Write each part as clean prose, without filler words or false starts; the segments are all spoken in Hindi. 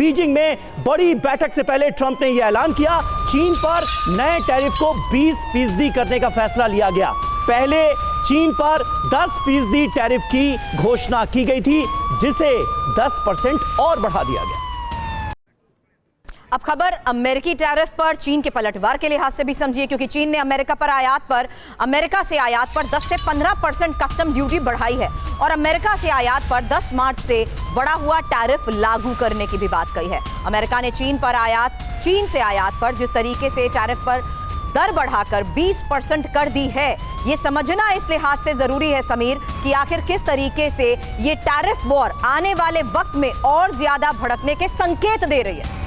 बीजिंग में बड़ी बैठक से पहले ट्रंप ने यह ऐलान किया, चीन पर नए टैरिफ को 20% करने का फैसला लिया गया। पहले चीन पर 10% टैरिफ की घोषणा की गई थी, जिसे 10% और बढ़ा दिया गया। अब खबर अमेरिकी टैरिफ पर चीन के पलटवार के लिहाज से भी समझिए, क्योंकि चीन ने अमेरिका से आयात पर 10 से 15% कस्टम ड्यूटी बढ़ाई है और अमेरिका से आयात पर 10 मार्च से बढ़ा हुआ टैरिफ लागू करने की भी बात कही है। अमेरिका ने चीन से आयात पर जिस तरीके से टैरिफ पर दर बढ़ाकर 20% कर दी है, ये समझना इस लिहाज से जरूरी है समीर कि आखिर किस तरीके से ये टैरिफ वॉर आने वाले वक्त में और ज्यादा भड़कने के संकेत दे रही है।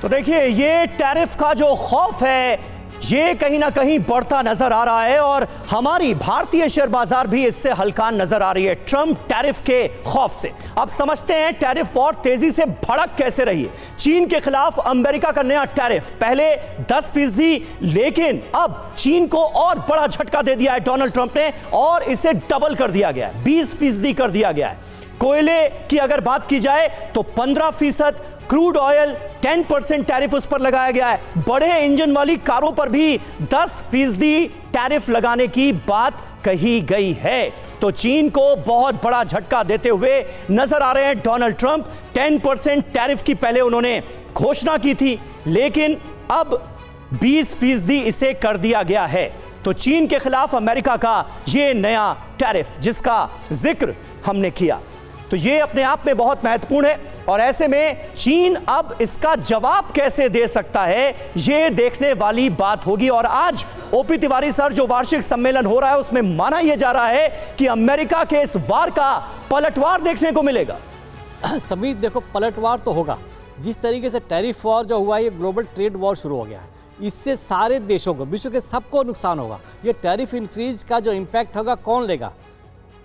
तो देखिए, ये टैरिफ का जो खौफ है ये कहीं ना कहीं बढ़ता नजर आ रहा है और हमारी भारतीय शेयर बाजार भी इससे हलकान नजर आ रही है ट्रंप टैरिफ के खौफ से। अब समझते हैं टैरिफ वॉर तेजी से भड़क कैसे रही है। चीन के खिलाफ अमेरिका का नया टैरिफ, पहले 10%, लेकिन अब चीन को और बड़ा झटका दे दिया है डोनाल्ड ट्रंप ने और इसे डबल कर दिया गया है, 20% कर दिया गया है। कोयले की अगर बात की जाए तो 15%, क्रूड ऑयल 10% टैरिफ उस पर लगाया गया है। बड़े इंजन वाली कारों पर भी 10% टैरिफ लगाने की बात कही गई है। तो चीन को बहुत बड़ा झटका देते हुए नजर आ रहे हैं डोनाल्ड ट्रंप। 10% टैरिफ की पहले उन्होंने घोषणा की थी, लेकिन अब 20% इसे कर दिया गया है। तो चीन के खिलाफ अमेरिका का यह नया टैरिफ जिसका जिक्र हमने किया, तो यह अपने आप में बहुत महत्वपूर्ण है और ऐसे में चीन अब इसका जवाब कैसे दे सकता है, यह देखने वाली बात होगी। और आज ओपी तिवारी सर, जो वार्षिक सम्मेलन हो रहा है उसमें माना यह जा रहा है कि अमेरिका के इस वार का पलटवार देखने को मिलेगा। समीर, देखो, पलटवार तो होगा। जिस तरीके से टैरिफ वॉर जो हुआ है, ये ग्लोबल ट्रेड वॉर शुरू हो गया है। इससे सारे देशों को, विश्व के सबको नुकसान होगा। ये टैरिफ इंक्रीज का जो इम्पैक्ट होगा कौन लेगा?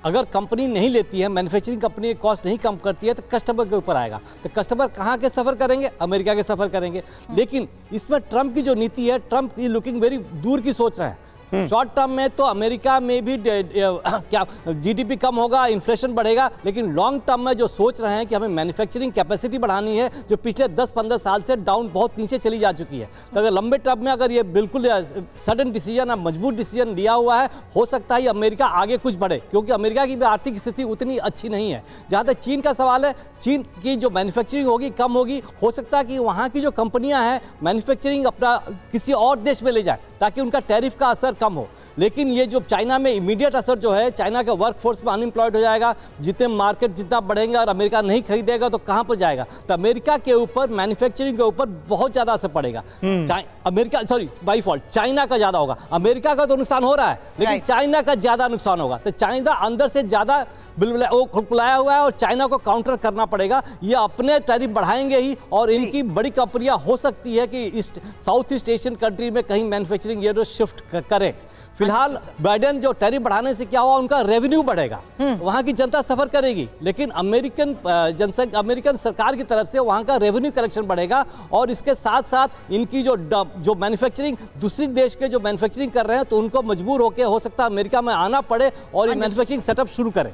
अगर कंपनी नहीं लेती है, मैन्युफैक्चरिंग कंपनी कॉस्ट नहीं कम करती है, तो कस्टमर के ऊपर आएगा। तो कस्टमर कहाँ के सफ़र करेंगे? अमेरिका के सफ़र करेंगे। लेकिन इसमें ट्रंप की जो नीति है, ट्रंप की लुकिंग वेरी दूर की सोच रहे हैं। शॉर्ट टर्म में तो अमेरिका में भी क्या जीडीपी कम होगा, इन्फ्लेशन बढ़ेगा, लेकिन लॉन्ग टर्म में जो सोच रहे हैं कि हमें मैन्युफैक्चरिंग कैपेसिटी बढ़ानी है, जो पिछले 10-15 साल से डाउन बहुत नीचे चली जा चुकी है। तो अगर लंबे टर्म में अगर ये बिल्कुल सडन डिसीजन, मजबूत डिसीजन लिया हुआ है, हो सकता है अमेरिका आगे कुछ बढ़े, क्योंकि अमेरिका की भी आर्थिक स्थिति उतनी अच्छी नहीं है। जहाँ तक चीन का सवाल है, चीन की जो मैन्युफैक्चरिंग होगी कम होगी, हो सकता है कि वहाँ की जो कंपनियाँ हैं मैन्युफैक्चरिंग अपना किसी और देश में ले जाए ताकि उनका टैरिफ का असर कम हो। लेकिन ये जो चाइना में इमीडिएट असर जो है, चाइना का वर्कफोर्स में अनएम्प्लॉयड हो जाएगा, जितने मार्केट जितना बढ़ेंगे और अमेरिका नहीं खरीदेगा तो कहाँ पर जाएगा? तो अमेरिका के ऊपर, मैन्युफैक्चरिंग के ऊपर बहुत ज़्यादा असर पड़ेगा। बाई फॉल्ट चाइना का ज़्यादा होगा। अमेरिका का तो नुकसान हो रहा है, लेकिन चाइना का ज़्यादा नुकसान होगा। तो चाइना अंदर से ज़्यादा खुलखुलाया हुआ है और चाइना को काउंटर करना पड़ेगा। ये अपने टैरिफ बढ़ाएंगे ही और इनकी बड़ी कंपनियाँ हो सकती है कि साउथ ईस्ट एशियन कंट्री में कहीं मैन्युफैक्चरिंग ये शिफ्ट करें। फिलहाल बाइडेन जो टैरिफ बढ़ाने से क्या हुआ, उनका रेवेन्यू बढ़ेगा, वहां की जनता सफर करेगी, लेकिन अमेरिकन सरकार की तरफ से वहां का रेवेन्यू कलेक्शन बढ़ेगा और इसके साथ साथ इनकी जो मैन्युफैक्चरिंग दूसरी देश के जो मैन्युफैक्चरिंग कर रहे हैं, तो उनको मजबूर होकर हो सकता है अमेरिका में आना पड़े और ये मैन्युफैक्चरिंग सेटअप शुरू करें।